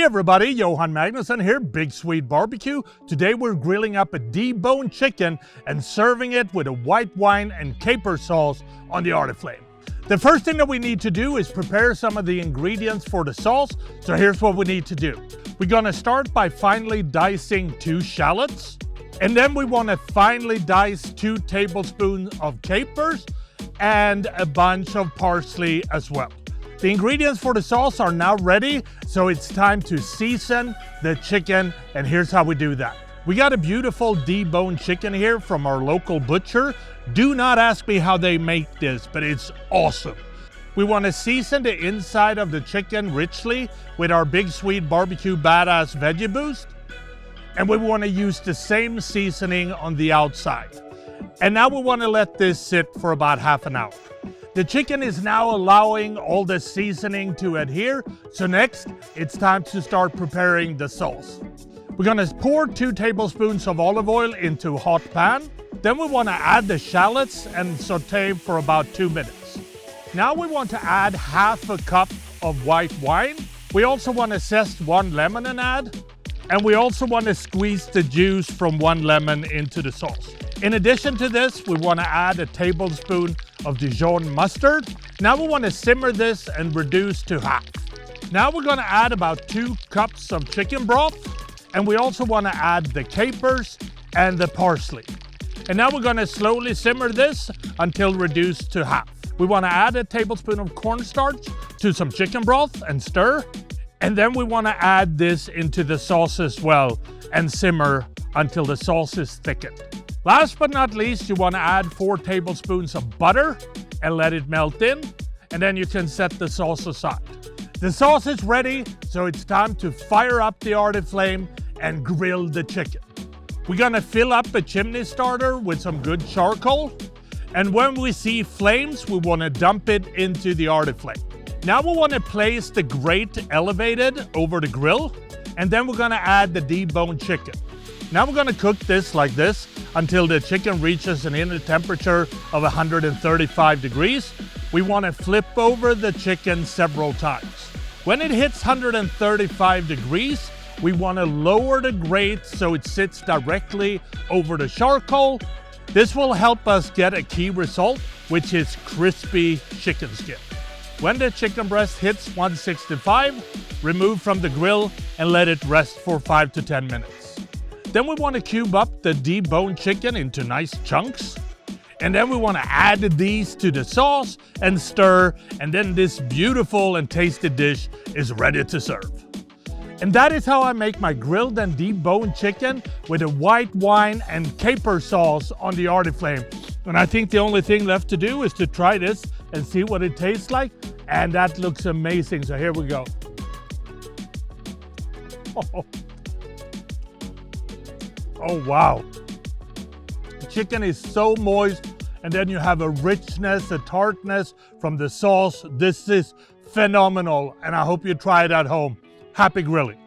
everybody, Johan Magnusson here, Big Swede Barbecue. Today we're grilling up a deboned chicken and serving it with a white wine and caper sauce on the Arteflame. The first thing that we need to do is prepare some of the ingredients for the sauce. So here's what we need to do. We're gonna start by finely dicing 2 shallots. And then we wanna finely dice 2 tablespoons of capers and a bunch of parsley as well. The ingredients for the sauce are now ready, so it's time to season the chicken, and here's how we do that. We got a beautiful deboned chicken here from our local butcher. Do not ask me how they make this, but it's awesome. We want to season the inside of the chicken richly with our Big Swede Barbecue Badass Veggie Boost, and we want to use the same seasoning on the outside. And now we want to let this sit for about half an hour. The chicken is now allowing all the seasoning to adhere, so next it's time to start preparing the sauce. We're gonna pour 2 tablespoons of olive oil into a hot pan. Then we wanna add the shallots and saute for about 2 minutes. Now we want to add half a cup of white wine. We also wanna zest 1 lemon and add, and we also wanna squeeze the juice from 1 lemon into the sauce. In addition to this, we want to add a tablespoon of Dijon mustard. Now we want to simmer this and reduce to half. Now we're going to add about 2 cups of chicken broth, and we also want to add the capers and the parsley. And now we're going to slowly simmer this until reduced to half. We want to add a tablespoon of cornstarch to some chicken broth and stir. And then we want to add this into the sauce as well and simmer until the sauce is thickened. Last but not least, you want to add 4 tablespoons of butter and let it melt in, and then you can set the sauce aside. The sauce is ready, so it's time to fire up the Arteflame and grill the chicken. We're gonna fill up a chimney starter with some good charcoal, and when we see flames, we want to dump it into the Arteflame. Now we want to place the grate elevated over the grill, and then we're gonna add the deboned chicken. Now we're gonna cook this like this until the chicken reaches an inner temperature of 135 degrees. We wanna flip over the chicken several times. When it hits 135 degrees, we wanna lower the grate so it sits directly over the charcoal. This will help us get a key result, which is crispy chicken skin. When the chicken breast hits 165, remove from the grill and let it rest for 5 to 10 minutes. Then we want to cube up the deboned chicken into nice chunks. And then we want to add these to the sauce and stir. And then this beautiful and tasty dish is ready to serve. And that is how I make my grilled and deboned chicken with a white wine and caper sauce on the Arteflame. And I think the only thing left to do is to try this and see what it tastes like. And that looks amazing. So here we go. Oh wow, the chicken is so moist, and then you have a richness, a tartness from the sauce. This is phenomenal, and I hope you try it at home. Happy grilling.